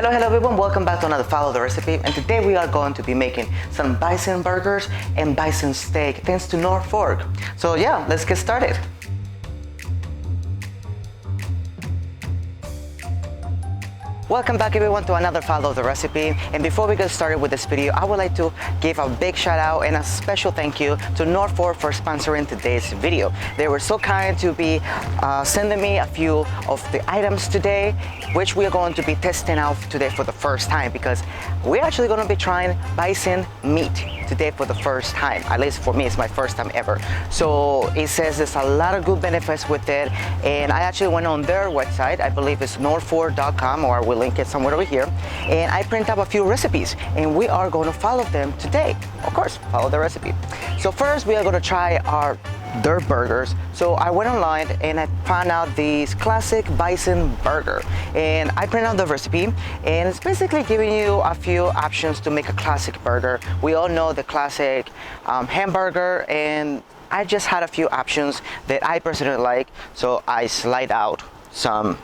Hello everyone, welcome back to another Follow the Recipe, and today we are going to be making some bison burgers and bison steak thanks to Northfork. So yeah, let's get started. Welcome back everyone to another Follow the Recipe, and before we get started with this video, I would like to give a big shout out and a special thank you to Northfork for sponsoring today's video. They were so kind to be sending me a few of the items today, which we are going to be testing out today for the first time, because we're actually going to be trying bison meat today for the first time. At least for me, it's my first time ever. So it says there's a lot of good benefits with it, and I actually went on their website. I believe it's northfork.com, or I will link it somewhere over here, and I print up a few recipes and we are going to follow them today. Of course, follow the recipe. So first we are going to try their burgers. So I went online and I found out this classic bison burger, and I printed out the recipe, and it's basically giving you a few options to make a classic burger. We all know the classic hamburger, and I just had a few options that I personally like, so I slide out some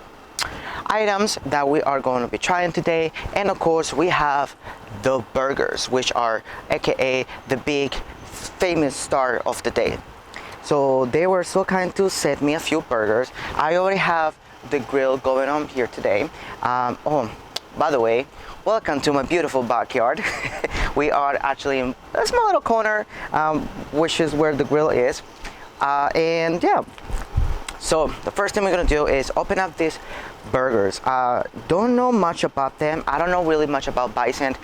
items that we are going to be trying today. And of course we have the burgers, which are aka the big famous star of the day. So they were so kind to send me a few burgers. I already have the grill going on here today. Oh, by the way, welcome to my beautiful backyard. We are actually in a small little corner, which is where the grill is, and yeah. So the first thing we're gonna do is open up these burgers. Don't know much about them. I don't know really much about bison,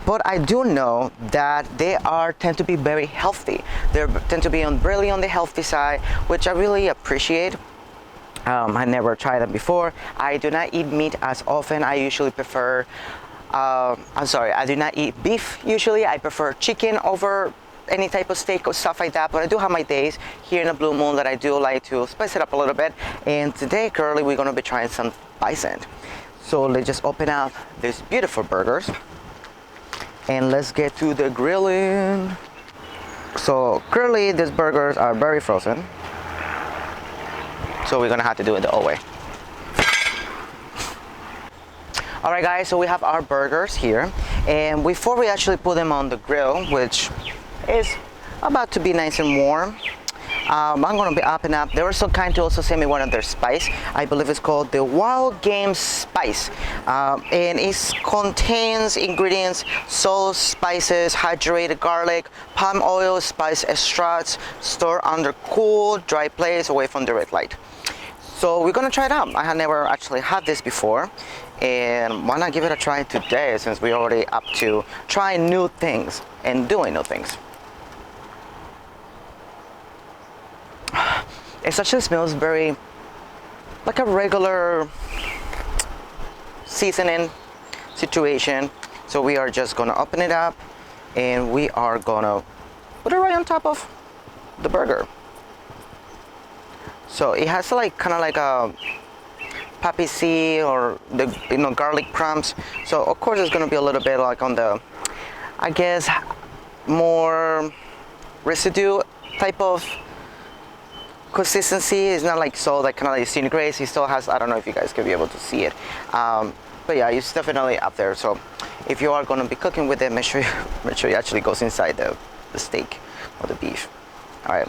but I do know that they tend to be very healthy. They tend to be really on the healthy side, which I really appreciate. I never tried them before. I do not eat meat as often. I usually prefer, I do not eat beef usually. I prefer chicken over any type of steak or stuff like that, but I do have my days here in the Blue Moon that I do like to spice it up a little bit. And today currently we're going to be trying some bison. So let's just open up these beautiful burgers and let's get to the grilling. So currently these burgers are very frozen, so we're gonna have to do it the old way. Alright guys, so we have our burgers here, and before we actually put them on the grill, which is about to be nice and warm, I'm going to be opening up. They were so kind to also send me one of their spice. I believe it's called the Wild Game Spice, and it contains ingredients: salt, spices, hydrated garlic, palm oil, spice extracts, stored under cool, dry place away from direct light. So we're going to try it out. I have never actually had this before, and why not give it a try today, since we're already up to trying new things and doing new things. It actually smells very like a regular seasoning situation. So we are just gonna open it up and we are gonna put it right on top of the burger. So it has like kind of like a poppy seed or the garlic crumbs. So of course it's gonna be a little bit like on the, I guess, more residue type of consistency. It's not like so like kind of like disintegrates. It still has, I don't know if you guys can be able to see it, but yeah, it's definitely up there. So if you are going to be cooking with it, make sure it actually goes inside the steak or the beef. All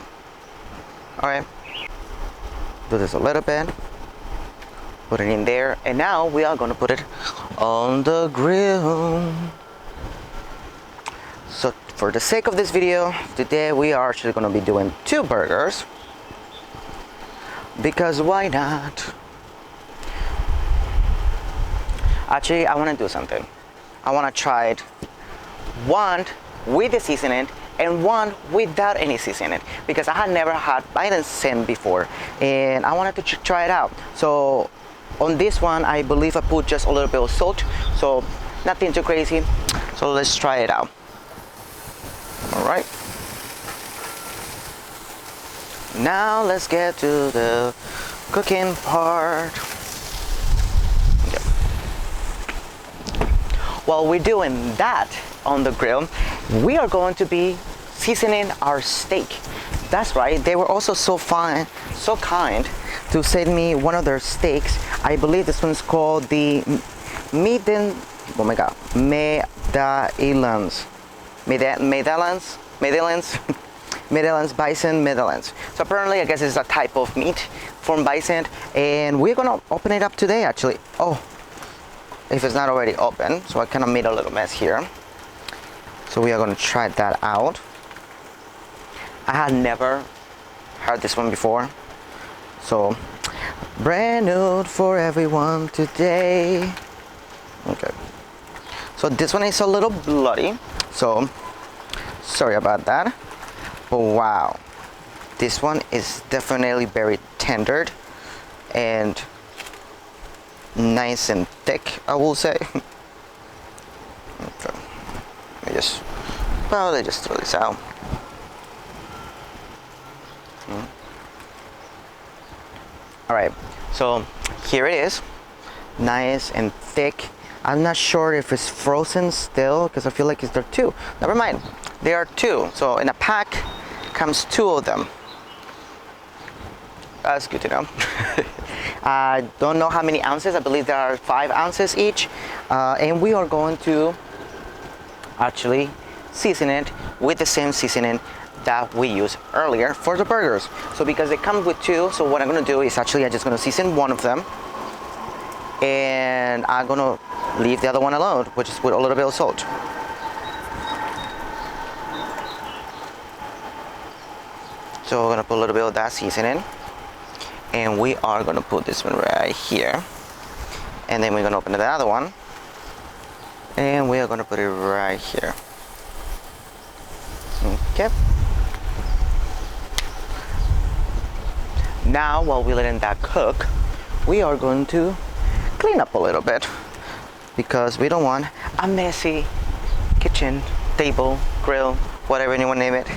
right, do this a little bit, put it in there, and now we are going to put it on the grill. So for the sake of this video today, we are actually going to be doing two burgers, because why not? Actually, I want to do something. I want to try it, one with the seasoning and one without any seasoning, because I had never had bison before and I wanted to try it out. So on this one, I believe I put just a little bit of salt, so nothing too crazy. So let's try it out. All right. Now let's get to the cooking part. Okay. While we're doing that on the grill, we are going to be seasoning our steak. That's right, they were also so kind to send me one of their steaks. I believe this one's called the oh my god, medallions, medallions, bison medallions. So apparently, I guess it's a type of meat from bison, and we're gonna open it up today actually. Oh, if it's not already open, so I kind of made a little mess here. So we are gonna try that out. I had never heard this one before, so brand new for everyone today. Okay, so this one is a little bloody, so sorry about that. But wow, this one is definitely very tender and nice and thick, I will say. Okay, let me just probably just throw this out. All right, so here it is, nice and thick. I'm not sure if it's frozen still because I feel like there are two. Never mind, there are two. So in a pack comes two of them. That's good to know. I don't know how many ounces. I believe there are 5 ounces each, and we are going to actually season it with the same seasoning that we used earlier for the burgers. So because they come with 2, so what I'm gonna do is actually I'm just gonna season one of them, and I'm gonna leave the other one alone, which is with a little bit of salt. So we're gonna put a little bit of that seasoning, and we are gonna put this one right here, and then we're gonna open the other one, and we are gonna put it right here. Okay. Now, while we're letting that cook, we are going to clean up a little bit because we don't want a messy kitchen, table, grill, whatever anyone name it.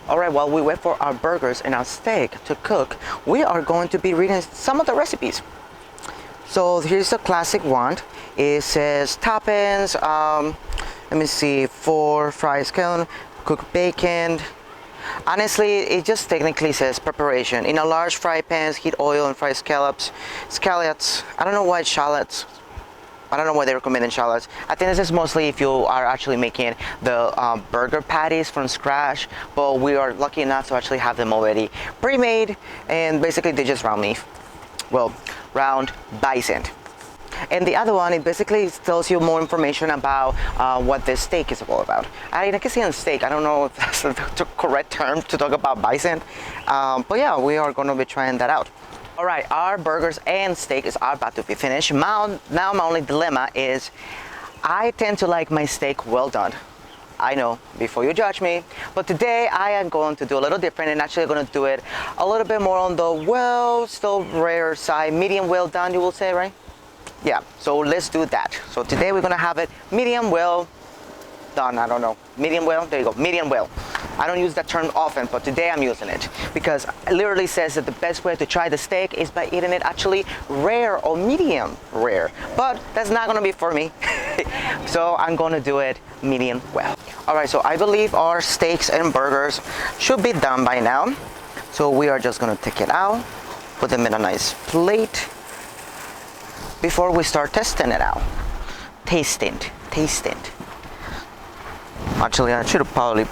All right, while we wait for our burgers and our steak to cook, we are going to be reading some of the recipes. So here's the classic one. It says toppings, let me see, 4 fried scallion, cooked bacon. Honestly, it just technically says preparation. In a large fry pan, heat oil and fry scallops. I don't know why shallots. I don't know why they recommend shallots. I think this is mostly if you are actually making the burger patties from scratch, but we are lucky enough to actually have them already pre-made, and basically they just round beef. Well, round bison. And the other one, it basically tells you more information about what this steak is all about. I can see on steak, I don't know if that's the correct term to talk about bison, but yeah, we are going to be trying that out. All right, our burgers and steak are about to be finished. Now my only dilemma is I tend to like my steak well done. I know, before you judge me, but today I am going to do a little different and actually going to do it a little bit more on the still rare side, medium well done, you will say, right? Yeah, so let's do that. So today we're gonna have it medium well done. I don't know, medium well, there you go, medium well. I don't use that term often, but today I'm using it because it literally says that the best way to try the steak is by eating it actually rare or medium rare, but that's not gonna be for me. So I'm gonna do it medium well. All right, so I believe our steaks and burgers should be done by now. So we are just gonna take it out, put them in a nice plate before we start testing it out. Tasting. Actually, I should have probably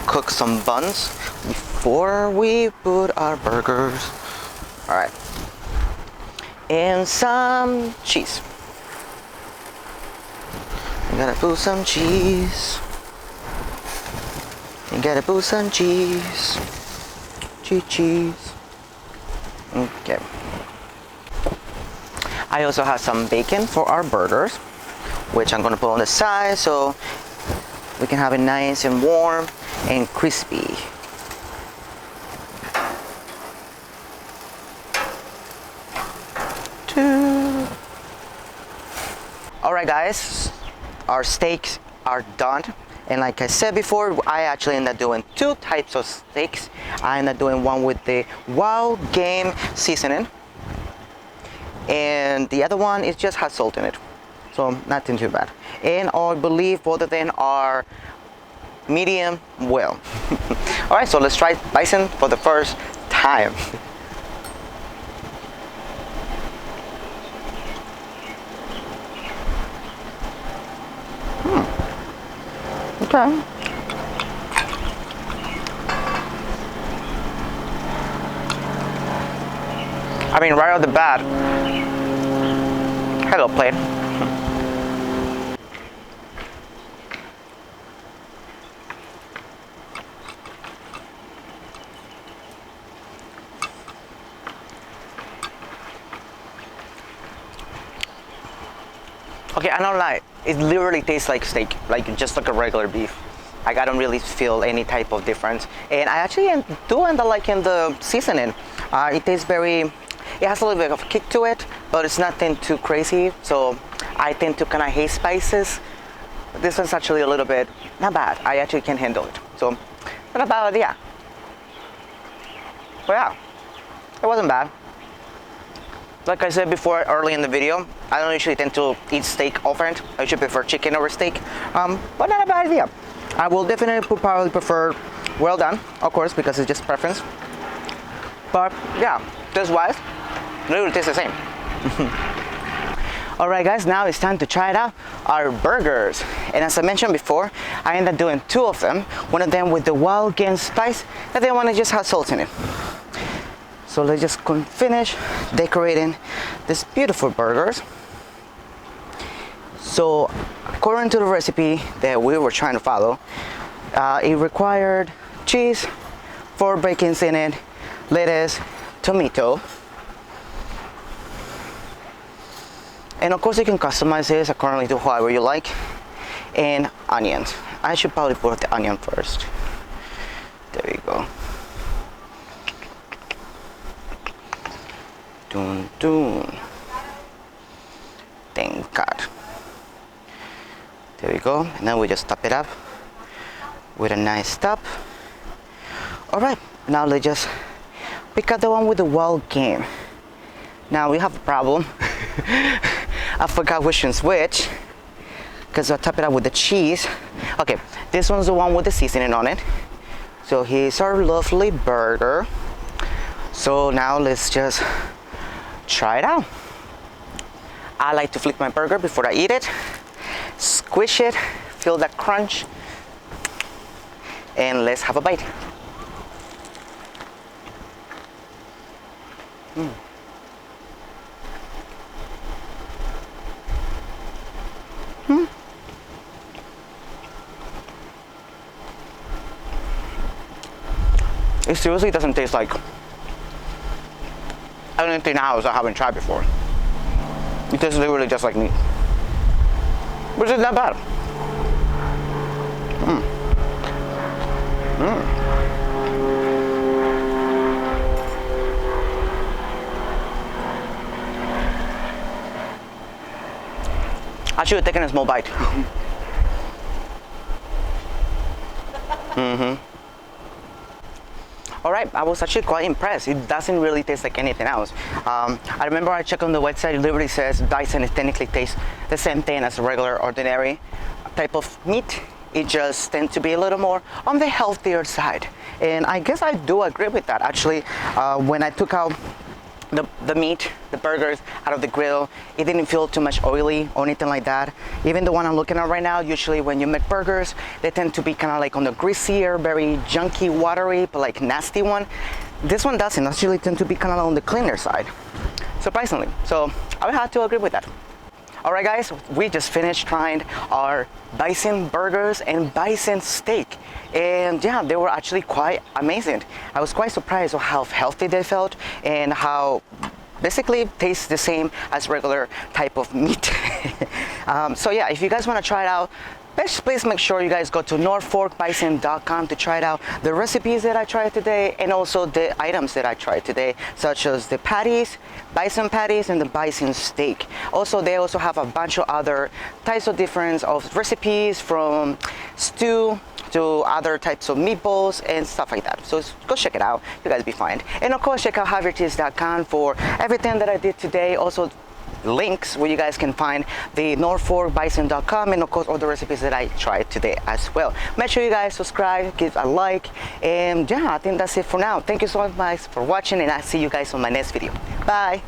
cooked some buns before we put our burgers. All right. And some cheese. You gotta put some cheese. You gotta put some cheese. Cheese. Okay. I also have some bacon for our burgers, which I'm gonna put on the side so we can have it nice and warm and crispy. All right, guys, our steaks are done. And like I said before, I actually end up doing 2 types of steaks. I end up doing one with the wild game seasoning, and the other one is just has salt in it, so nothing too bad. And I believe both of them are medium well. All right, so let's try bison for the first time. Okay. I mean, right off the bat, hello plate. Okay, I don't lie. It literally tastes like steak, like just like a regular beef. Like I don't really feel any type of difference, and I actually do end up liking the seasoning. It tastes very. It has a little bit of kick to it, but it's nothing too crazy. So I tend to kind of hate spices. This one's actually a little bit not bad. I actually can handle it. So not bad, yeah. But yeah, it wasn't bad. Like I said before early in the video, I don't usually tend to eat steak often. I usually prefer chicken over steak, but not a bad idea. I will definitely probably prefer well done, of course, because it's just preference. But yeah, taste-wise, it really tastes the same. Alright guys, now it's time to try it out, our burgers. And as I mentioned before, I ended up doing two of them. One of them with the wild game spice, and the other one just has salt in it. So let's just finish decorating these beautiful burgers. So according to the recipe that we were trying to follow, it required cheese, 4 bacons in it, lettuce, tomato, and of course you can customize this accordingly to however you like, and onions. I should probably put the onion first. There you go. Dun, dun. Thank God. There we go. And then we just top it up with a nice top. Alright, now let's just pick out the one with the wild game. Now we have a problem. I forgot which one's which, because I top it up with the cheese. Okay, this one's the one with the seasoning on it. So here's our lovely burger. So now let's just try it out. I like to flick my burger before I eat it, squish it, feel that crunch, and let's have a bite. It seriously doesn't taste like anything else I haven't tried before. It tastes literally just like meat, which is not bad. I should have taken a small bite. Alright, I was actually quite impressed. It doesn't really taste like anything else. I remember I checked on the website, it literally says Bison technically tastes the same thing as a regular, ordinary type of meat. It just tends to be a little more on the healthier side. And I guess I do agree with that. Actually, when I took out the meat, the burgers out of the grill, it didn't feel too much oily or anything like that. Even the one I'm looking at right now, usually when you make burgers, they tend to be kind of like on the greasier, very junky, watery, but like nasty one. This one doesn't. Actually tend to be kind of on the cleaner side, surprisingly. So I would have to agree with that. Alright guys, we just finished trying our bison burgers and bison steak, and yeah, they were actually quite amazing. I was quite surprised of how healthy they felt and how basically tastes the same as regular type of meat. So yeah, if you guys want to try it out, please make sure you guys go to northforkbison.com to try it out. The recipes that I tried today, and also the items that I tried today, such as the patties, bison patties, and the bison steak. Also, they also have a bunch of other types of different of recipes, from stew to other types of meatballs and stuff like that. So go check it out. You guys be fine. And of course, check out javiercheese.com for everything that I did today. Also, links where you guys can find the northforkbison.com, and of course all the recipes that I tried today as well. Make sure you guys subscribe, give a like, and yeah, I think that's it for now. Thank you so much for watching, and I'll see you guys on my next video. Bye.